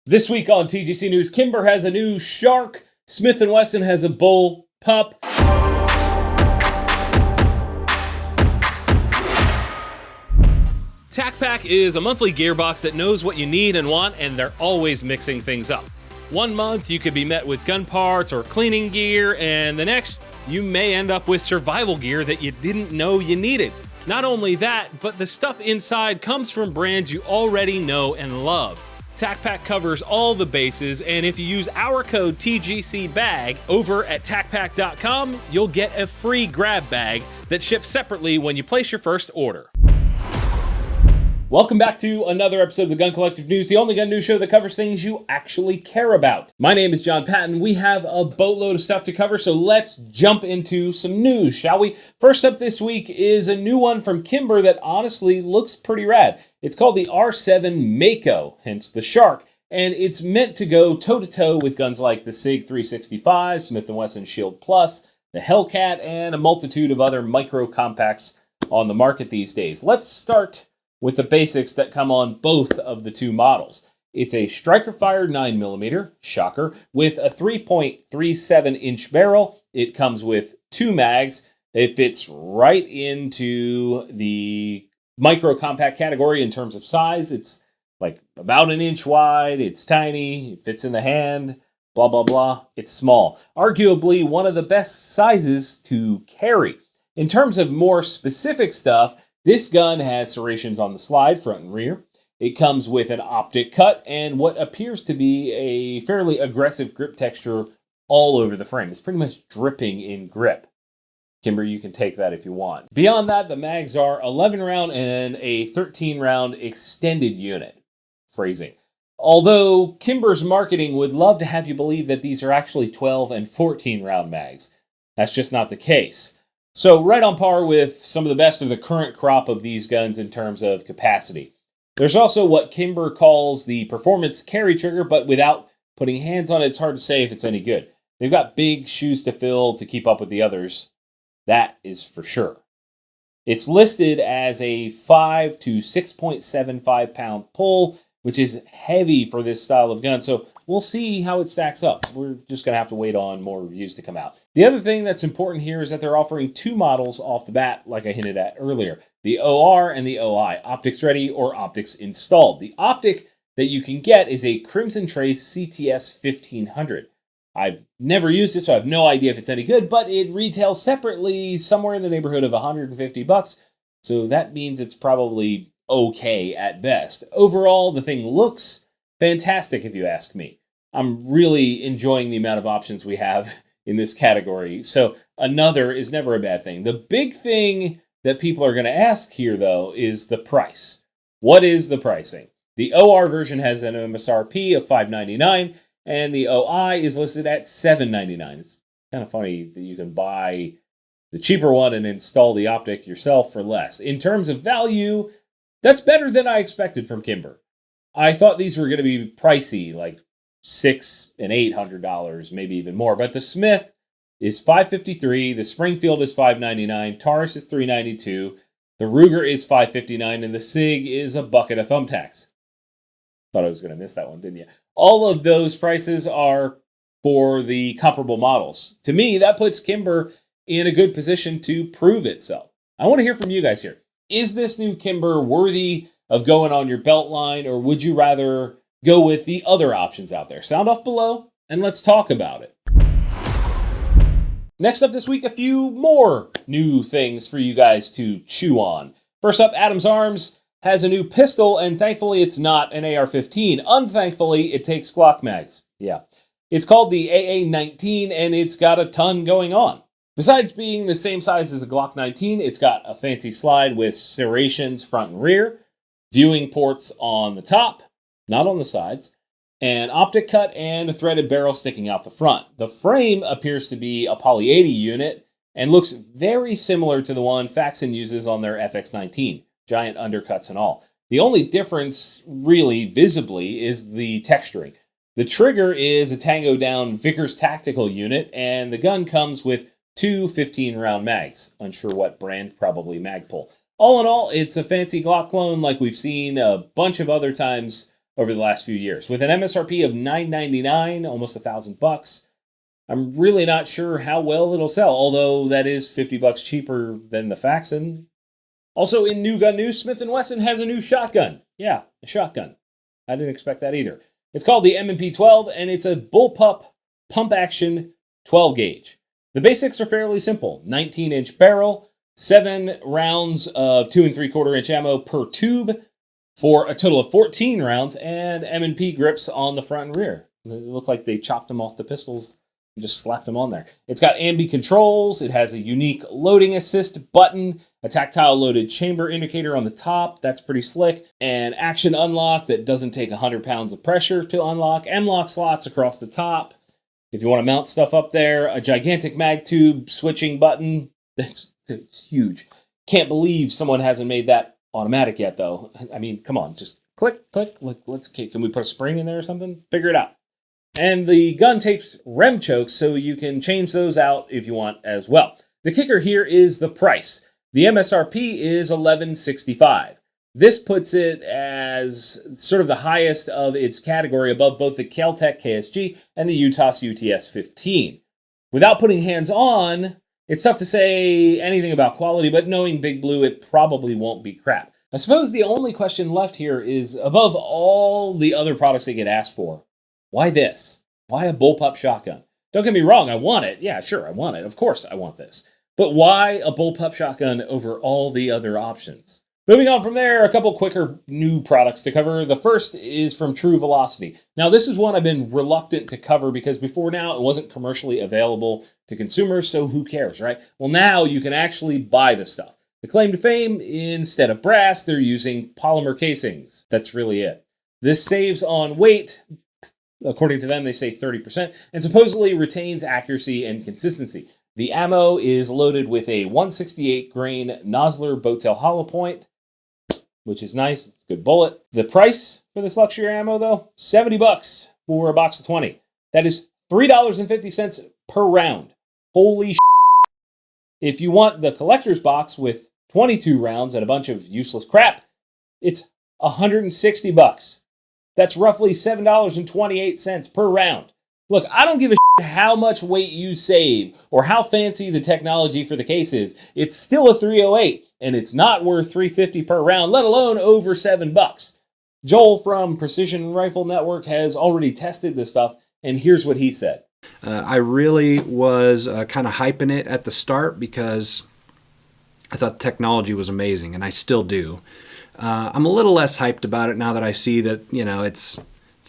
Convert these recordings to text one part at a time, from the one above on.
This week on TGC News, Kimber has a new shark, Smith & Wesson has a bull pup. TacPack is a monthly gearbox that knows what you need and want, and they're always mixing things up. One month you could be met with gun parts or cleaning gear, and the next you may end up with survival gear that you didn't know you needed. Not only that, but the stuff inside comes from brands you already know and love. TacPack covers all the bases, and if you use our code TGCBAG over at TacPack.com, you'll get a free grab bag that ships separately when you place your first order. Welcome back to another episode of the Gun Collective News, the only gun news show that covers things you actually care about. My name is Jon Patton. We have a boatload of stuff to cover, so let's jump into some news, shall we? First up this week is a new one from Kimber that honestly looks pretty rad. It's called the R7 Mako, hence the shark, and it's meant to go toe-to-toe with guns like the Sig 365, Smith & Wesson Shield Plus, the Hellcat, and a multitude of other micro compacts on the market these days. Let's start with the basics that come on both of the two models. It's a striker-fired 9mm, shocker, with a 3.37-inch barrel. It comes with two mags. It fits right into the micro-compact category in terms of size. It's like about an inch wide. It's tiny. It fits in the hand. Blah, blah, blah. It's small. Arguably one of the best sizes to carry. In terms of more specific stuff, this gun has serrations on the slide, front and rear. It comes with an optic cut and what appears to be a fairly aggressive grip texture all over the frame. It's pretty much dripping in grip. Kimber, you can take that if you want. Beyond that, the mags are 11-round and a 13-round extended unit. Phrasing. Although Kimber's marketing would love to have you believe that these are actually 12 and 14-round mags. That's just not the case. So right on par with some of the best of the current crop of these guns in terms of capacity. There's also what Kimber calls the performance carry trigger, but without putting hands on it, it's hard to say if it's any good. They've got big shoes to fill to keep up with the others. That is for sure. It's listed as a 5 to 6.75 pound pull, which is heavy for this style of gun. So we'll see how it stacks up. We're just going to have to wait on more reviews to come out. The other thing that's important here is that they're offering two models off the bat, like I hinted at earlier. The OR and the OI, optics ready or optics installed. The optic that you can get is a Crimson Trace CTS 1500. I've never used it, so I have no idea if it's any good, but it retails separately somewhere in the neighborhood of $150. So that means it's probably okay at best. Overall, the thing looks fantastic if you ask me. I'm really enjoying the amount of options we have in this category. So another is never a bad thing. The big thing that people are going to ask here, though, is the price. What is the pricing? The OR version has an MSRP of $599, and the OI is listed at $799. It's kind of funny that you can buy the cheaper one and install the optic yourself for less. In terms of value, that's better than I expected from Kimber. I thought these were going to be pricey, like $600 and $800, maybe even more. But the Smith is $553, the Springfield is $599, Taurus is $392, the Ruger is $559, and the Sig is a bucket of thumbtacks. Thought I was going to miss that one, didn't you? All of those prices are for the comparable models. To me, that puts Kimber in a good position to prove itself. I want to hear from you guys here. Is this new Kimber worthy of going on your belt line, or would you rather go with the other options out there? Sound off below, and let's talk about it. Next up this week, a few more new things for you guys to chew on. First up, Adams Arms has a new pistol, and thankfully it's not an AR-15. Unthankfully, it takes Glock mags. Yeah. It's called the AA-19, and it's got a ton going on. Besides being the same size as a Glock 19, it's got a fancy slide with serrations front and rear, viewing ports on the top, not on the sides, an optic cut, and a threaded barrel sticking out the front. The frame appears to be a Poly 80 unit and looks very similar to the one Faxon uses on their FX19, giant undercuts and all. The only difference, really visibly, is the texturing. The trigger is a Tango Down Vickers Tactical unit, and the gun comes with two 15-round mags. Unsure what brand, probably Magpul. All in all, it's a fancy Glock clone like we've seen a bunch of other times over the last few years. With an MSRP of $9.99, almost $1,000, I'm really not sure how well it'll sell, although that is $50 cheaper than the Faxon. Also in new gun news, Smith & Wesson has a new shotgun. Yeah, a shotgun. I didn't expect that either. It's called the M&P 12, and it's a bullpup pump-action 12-gauge. The basics are fairly simple. 19-inch barrel, 7 rounds of 2 3/4-inch ammo per tube for a total of 14 rounds, and M&P grips on the front and rear. It looked like they chopped them off the pistols and just slapped them on there. It's got ambi controls. It has a unique loading assist button, a tactile loaded chamber indicator on the top. That's pretty slick. An action unlock that doesn't take 100 pounds of pressure to unlock. M-lock slots across the top if you want to mount stuff up there. A gigantic mag tube switching button. It's huge. Can't believe someone hasn't made that automatic yet, though. I mean, come on, just click, click. Can we put a spring in there or something? Figure it out. And the gun tapes rem chokes, so you can change those out if you want as well. The kicker here is the price. The MSRP is $11.65. This puts it as sort of the highest of its category above both the Kel-Tec KSG and the UTAS UTS 15. Without putting hands on, it's tough to say anything about quality, but knowing Big Blue, it probably won't be crap. I suppose the only question left here is, above all the other products they get asked for, why this? Why a bullpup shotgun? Don't get me wrong, I want it. Yeah, sure, I want it. Of course I want this. But why a bullpup shotgun over all the other options? Moving on from there, a couple quicker new products to cover. The first is from True Velocity. Now, this is one I've been reluctant to cover because before now it wasn't commercially available to consumers, so who cares, right? Well, now you can actually buy the stuff. The claim to fame, instead of brass, they're using polymer casings. That's really it. This saves on weight. According to them, they say 30%, and supposedly retains accuracy and consistency. The ammo is loaded with a 168 grain Nosler Bowtail hollow point, which is nice. It's a good bullet. The price for this luxury ammo, though, $70 for a box of 20. That is $3.50 per round. Holy shit. If you want the collector's box with 22 rounds and a bunch of useless crap, it's $160. That's roughly $7.28 per round. Look, I don't give a shit how much weight you save or how fancy the technology for the case is. It's still a 308, and it's not worth $3.50 per round, let alone over $7. Joel from Precision Rifle Network has already tested this stuff, and here's what he said. I really was kind of hyping it at the start because I thought the technology was amazing, and I still do. I'm a little less hyped about it now that I see that, it's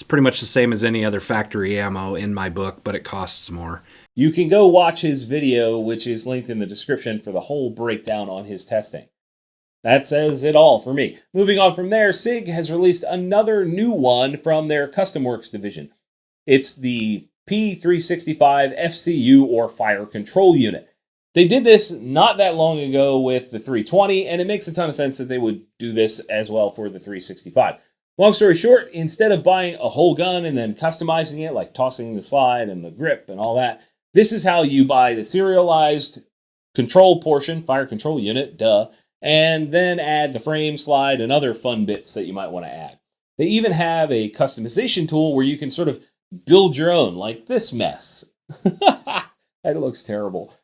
pretty much the same as any other factory ammo in my book, but it costs more. You can go watch his video, which is linked in the description, for the whole breakdown on his testing. That says it all for me. Moving on from there, Sig has released another new one from their Custom Works division. It's the P365 FCU, or Fire Control Unit. They did this not that long ago with the 320, and it makes a ton of sense that they would do this as well for the 365. Long story short, instead of buying a whole gun and then customizing it, like tossing the slide and the grip and all that, this is how you buy the serialized control portion, fire control unit, and then add the frame, slide, and other fun bits that you might want to add. They even have a customization tool where you can sort of build your own, like this mess. That looks terrible.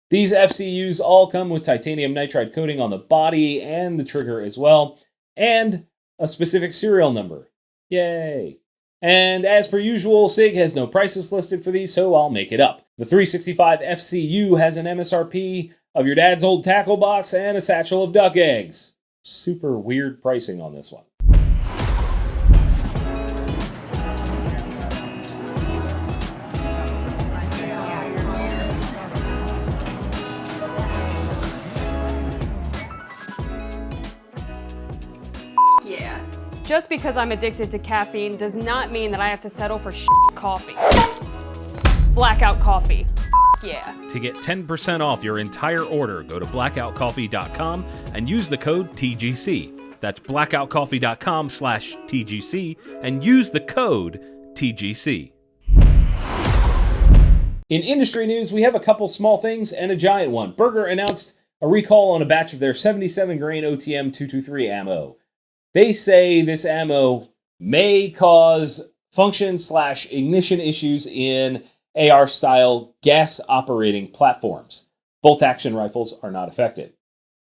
These FCUs all come with titanium nitride coating on the body and the trigger as well, and a specific serial number. Yay! And as per usual, Sig has no prices listed for these, so I'll make it up. The 365 FCU has an MSRP of your dad's old tackle box and a satchel of duck eggs. Super weird pricing on this one. Yeah. Just because I'm addicted to caffeine does not mean that I have to settle for coffee. Blackout Coffee. Yeah. To get 10% off your entire order, go to blackoutcoffee.com and use the code TGC. That's blackoutcoffee.com/TGC and use the code TGC. In industry news, we have a couple small things and a giant one. Berger announced a recall on a batch of their 77 grain OTM 223 ammo. They say this ammo may cause function/ignition issues in AR-style gas-operating platforms. Bolt-action rifles are not affected.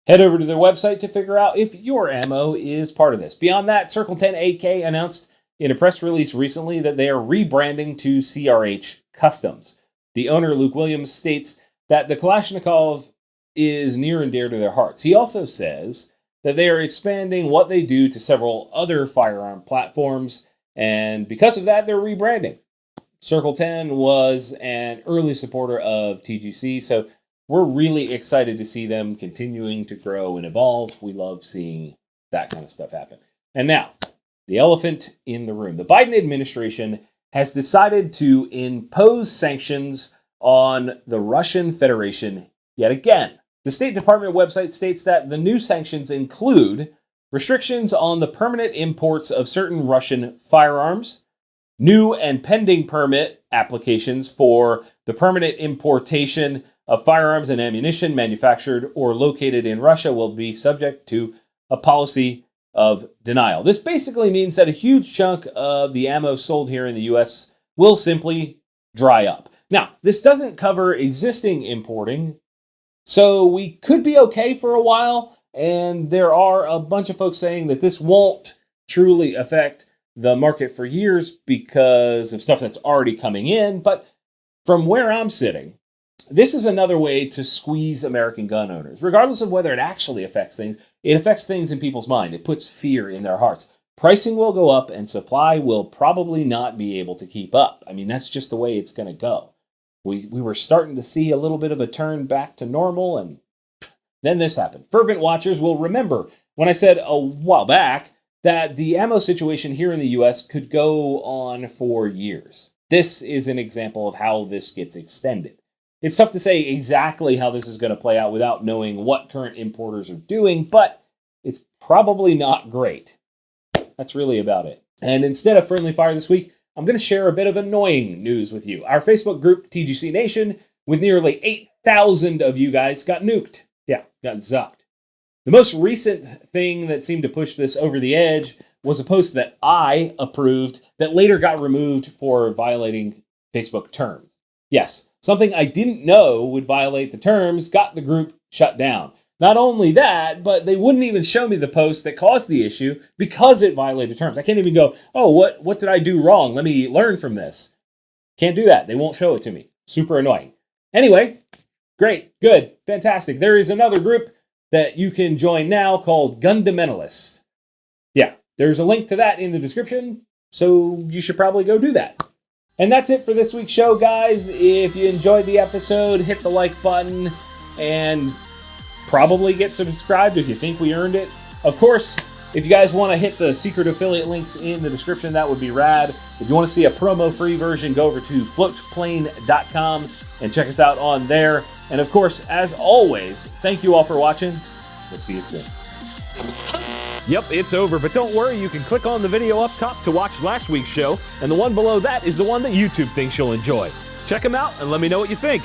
Head over to their website to figure out if your ammo is part of this. Beyond that, Circle 10 AK announced in a press release recently that they are rebranding to CRH Customs. The owner, Luke Williams, states that the Kalashnikov is near and dear to their hearts. He also says that they are expanding what they do to several other firearm platforms, and because of that, they're rebranding. Circle 10 was an early supporter of TGC, so we're really excited to see them continuing to grow and evolve. We love seeing that kind of stuff happen. And now, the elephant in the room. The Biden administration has decided to impose sanctions on the Russian Federation yet again. The State Department website states that the new sanctions include restrictions on the permanent imports of certain Russian firearms. New and pending permit applications for the permanent importation of firearms and ammunition manufactured or located in Russia will be subject to a policy of denial. This basically means that a huge chunk of the ammo sold here in the U.S. will simply dry up. Now, this doesn't cover existing importing, so we could be okay for a while, and there are a bunch of folks saying that this won't truly affect the market for years because of stuff that's already coming in, but from where I'm sitting, this is another way to squeeze American gun owners. Regardless of whether it actually affects things, it affects things in people's mind. It puts fear in their hearts. Pricing will go up and supply will probably not be able to keep up. I mean, that's just the way it's going to go. We were starting to see a little bit of a turn back to normal, and then this happened. Fervent watchers will remember when I said a while back that the ammo situation here in the U.S. could go on for years. This is an example of how this gets extended. It's tough to say exactly how this is going to play out without knowing what current importers are doing, but it's probably not great. That's really about it. And instead of friendly fire this week, I'm going to share a bit of annoying news with you. Our Facebook group, TGC Nation, with nearly 8,000 of you guys, got nuked. Yeah, got zucked. The most recent thing that seemed to push this over the edge was a post that I approved that later got removed for violating Facebook terms. Yes, something I didn't know would violate the terms got the group shut down. Not only that, but they wouldn't even show me the post that caused the issue because it violated terms. I can't even go, oh, what did I do wrong? Let me learn from this. Can't do that. They won't show it to me. Super annoying. Anyway, great, good, fantastic. There is another group that you can join now called Gundamentalists. Yeah, there's a link to that in the description, so you should probably go do that. And that's it for this week's show, guys. If you enjoyed the episode, hit the like button and probably get subscribed if you think we earned it. Of course, if you guys want to hit the secret affiliate links in the description, that would be rad. If you want to see a promo-free version, go over to floatplane.com and check us out on there. And of course, as always, thank you all for watching. We'll see you soon. Yep, it's over, but don't worry, you can click on the video up top to watch last week's show, and the one below that is the one that YouTube thinks you'll enjoy. Check them out and let me know what you think.